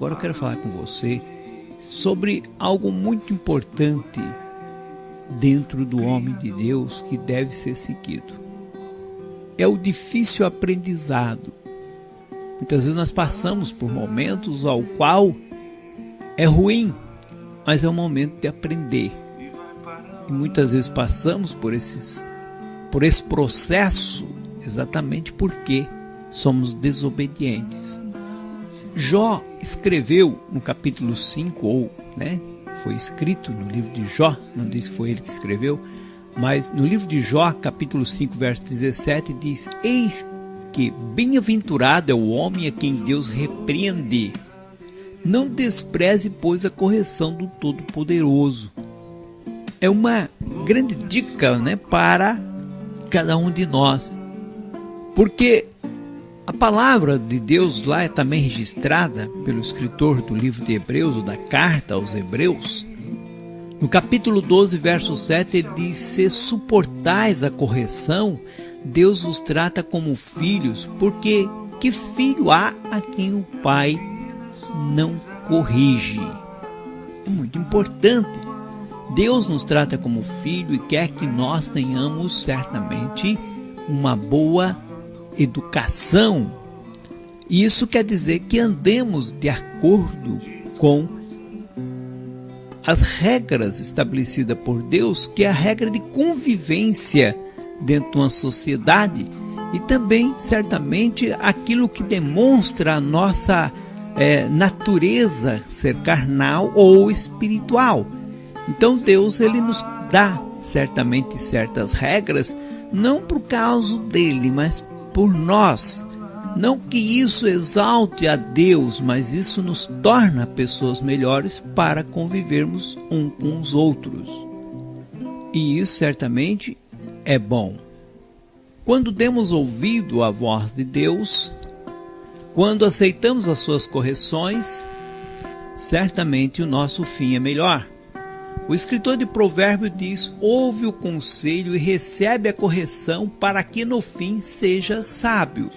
agora eu quero falar com você sobre algo muito importante dentro do homem de Deus que deve ser seguido. É o difícil aprendizado. Muitas vezes nós passamos por momentos ao qual é ruim, mas é um momento de aprender. E muitas vezes passamos por esse processo exatamente porque somos desobedientes. Jó escreveu no capítulo 5, foi escrito no livro de Jó, não diz que foi ele que escreveu, mas no livro de Jó, capítulo 5, verso 17, diz: eis que bem-aventurado é o homem a quem Deus repreende. Não despreze, pois, a correção do Todo-Poderoso. É uma grande dica, para cada um de nós. Porque a palavra de Deus lá é também registrada pelo escritor do livro de Hebreus, ou da carta aos Hebreus. No capítulo 12, verso 7, ele diz: se suportais a correção, Deus os trata como filhos, porque que filho há a quem o pai não corrige? É muito importante. Deus nos trata como filho e quer que nós tenhamos certamente uma boa educação. E isso quer dizer que andemos de acordo com as regras estabelecidas por Deus, que é a regra de convivência dentro de uma sociedade, e também certamente aquilo que demonstra a nossa natureza ser carnal ou espiritual. Então Deus, ele nos dá certamente certas regras, não por causa dele, mas por nós. Não que isso exalte a Deus, mas isso nos torna pessoas melhores para convivermos um com os outros. E isso certamente é bom. Quando demos ouvido à voz de Deus, quando aceitamos as suas correções, certamente o nosso fim é melhor. O escritor de Provérbios diz: ouve o conselho e recebe a correção, para que no fim seja sábio.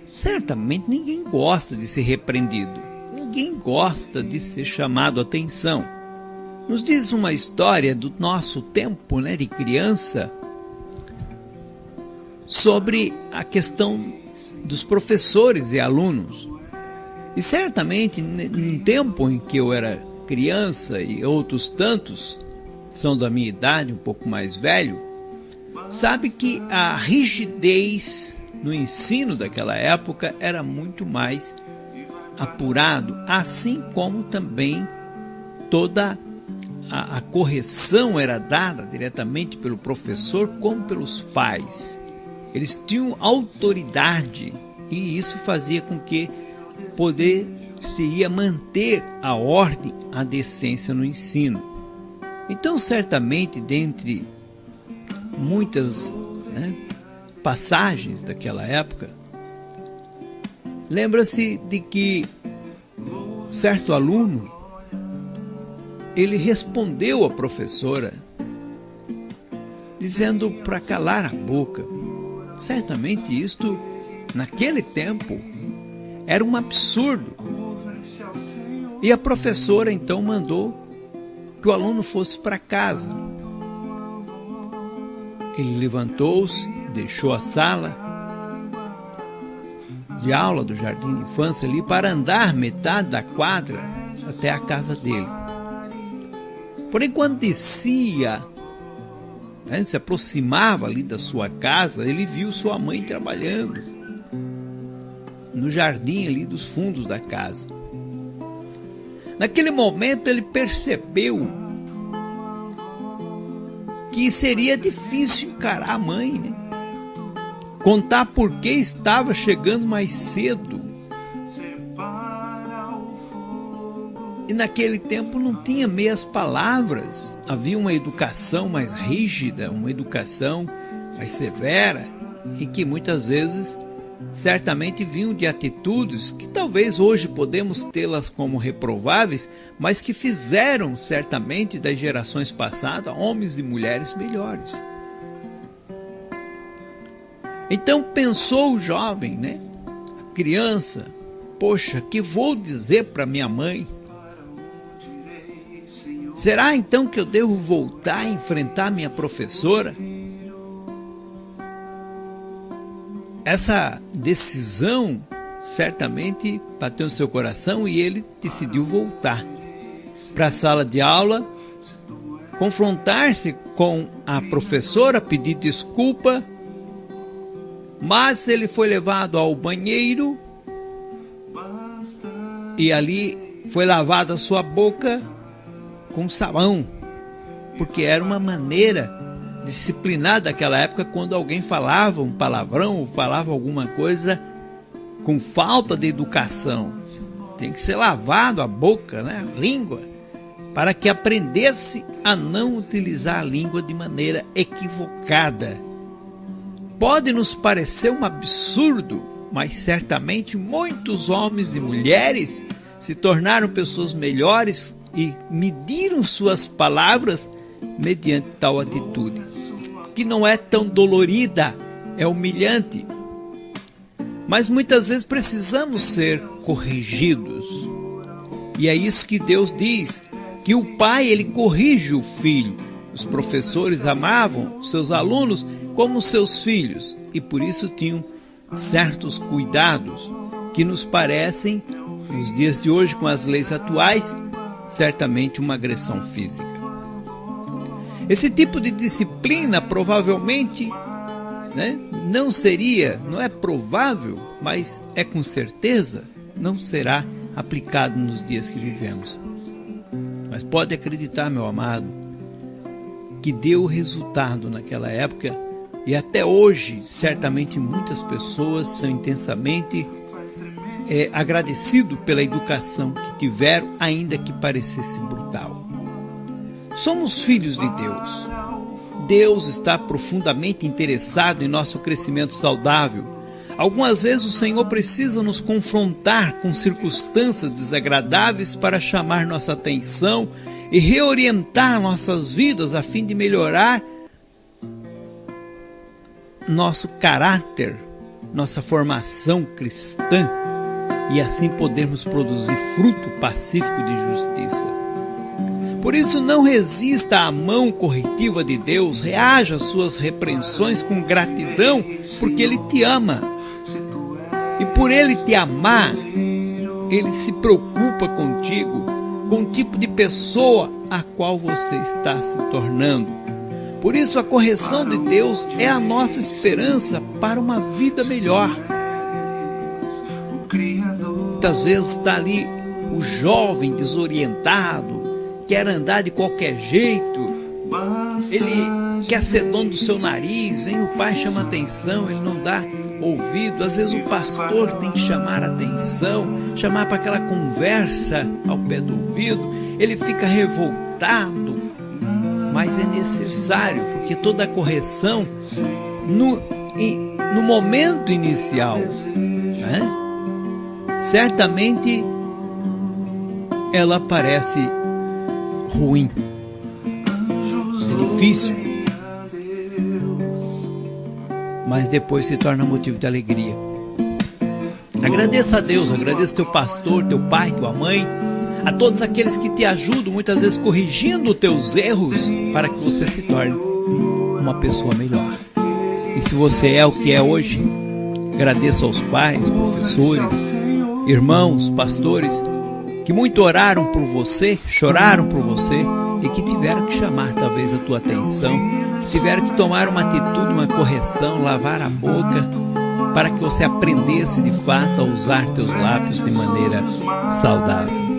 Certamente ninguém gosta de ser repreendido, ninguém gosta de ser chamado a atenção. Nos diz uma história do nosso tempo, de criança, sobre a questão dos professores e alunos. E certamente, num tempo em que eu era criança e outros tantos são da minha idade, um pouco mais velho, sabe que a rigidez no ensino daquela época era muito mais apurado, assim como também toda a correção era dada diretamente pelo professor como pelos pais. Eles tinham autoridade e isso fazia com que se ia manter a ordem, a decência no ensino. Então, certamente, dentre muitas passagens daquela época, lembra-se de que certo aluno, ele respondeu à professora dizendo para calar a boca. Certamente isto, naquele tempo, era um absurdo. E a professora então mandou que o aluno fosse para casa. Ele levantou-se, deixou a sala de aula do jardim de infância ali para andar metade da quadra até a casa dele. Porém, quando descia, se aproximava ali da sua casa, ele viu sua mãe trabalhando no jardim ali dos fundos da casa. Naquele momento ele percebeu que seria difícil encarar a mãe, contar por que estava chegando mais cedo. E naquele tempo não tinha meias palavras, havia uma educação mais rígida, uma educação mais severa, e que muitas vezes certamente vinham de atitudes que talvez hoje podemos tê-las como reprováveis, mas que fizeram certamente das gerações passadas homens e mulheres melhores. Então pensou o jovem, a criança, Poxa, que vou dizer para minha mãe? Será então que eu devo voltar a enfrentar minha professora? Essa decisão certamente bateu no seu coração e ele decidiu voltar para a sala de aula, confrontar-se com a professora, pedir desculpa, mas ele foi levado ao banheiro e ali foi lavada a sua boca com sabão, porque era uma maneira disciplinada daquela época quando alguém falava um palavrão ou falava alguma coisa com falta de educação. Tem que ser lavado a boca, né? A língua, para que aprendesse a não utilizar a língua de maneira equivocada. Pode nos parecer um absurdo, mas certamente muitos homens e mulheres se tornaram pessoas melhores e mediram suas palavras mediante tal atitude, que não é tão dolorida, é humilhante. Mas muitas vezes precisamos ser corrigidos. E é isso que Deus diz, que o pai, ele corrige o filho. Os professores amavam seus alunos como seus filhos e por isso tinham certos cuidados que nos parecem, nos dias de hoje, com as leis atuais, certamente uma agressão física. Esse tipo de disciplina provavelmente, não é provável, mas é com certeza, não será aplicado nos dias que vivemos. Mas pode acreditar, meu amado, que deu resultado naquela época e até hoje, certamente muitas pessoas são intensamente agradecidos pela educação que tiveram, ainda que parecesse brutal. Somos filhos de Deus. Deus está profundamente interessado em nosso crescimento saudável. Algumas vezes o Senhor precisa nos confrontar com circunstâncias desagradáveis para chamar nossa atenção e reorientar nossas vidas a fim de melhorar nosso caráter, nossa formação cristã e assim podermos produzir fruto pacífico de justiça. Por isso, não resista à mão corretiva de Deus, reaja às suas repreensões com gratidão, porque Ele te ama. E por Ele te amar, Ele se preocupa contigo, com o tipo de pessoa a qual você está se tornando. Por isso, a correção de Deus é a nossa esperança para uma vida melhor. Muitas vezes está ali o jovem desorientado, quer andar de qualquer jeito, ele quer ser dono do seu nariz, vem o pai chama atenção, ele não dá ouvido. Às vezes o pastor tem que chamar a atenção, chamar para aquela conversa ao pé do ouvido, ele fica revoltado, mas é necessário, porque toda correção no momento inicial, certamente ela parece ruim, é difícil, mas depois se torna motivo de alegria. Agradeça a Deus, agradeça teu pastor, teu pai, tua mãe, a todos aqueles que te ajudam, muitas vezes corrigindo os teus erros, para que você se torne uma pessoa melhor. E se você é o que é hoje, agradeça aos pais, professores, irmãos, pastores, que muito oraram por você, choraram por você e que tiveram que chamar talvez a tua atenção, que tiveram que tomar uma atitude, uma correção, lavar a boca, para que você aprendesse de fato a usar teus lábios de maneira saudável.